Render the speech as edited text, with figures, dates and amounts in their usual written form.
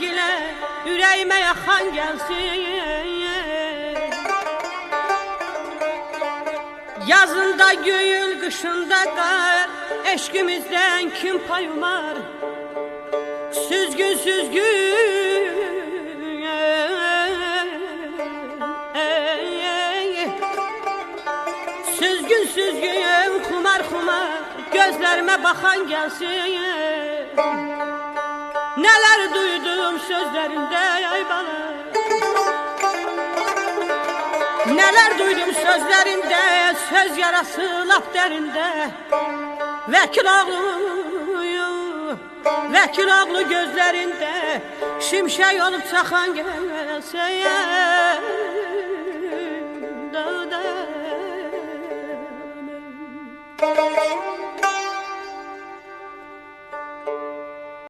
gilə ürəyimə yaxan gəlsin. Yazında göyül, qışında qar, eşqimizdən kim pay umar? Süzgün süzgün Süzgün süzgün, xumar xumar gözlərimə baxan gəlsin. Nələr duydum sözlərində ay bala, nələr duydum sözlərində, söz yarası lap dərində. Vəkil ağlı gözlərində şimşək olub çaxan gəlsə.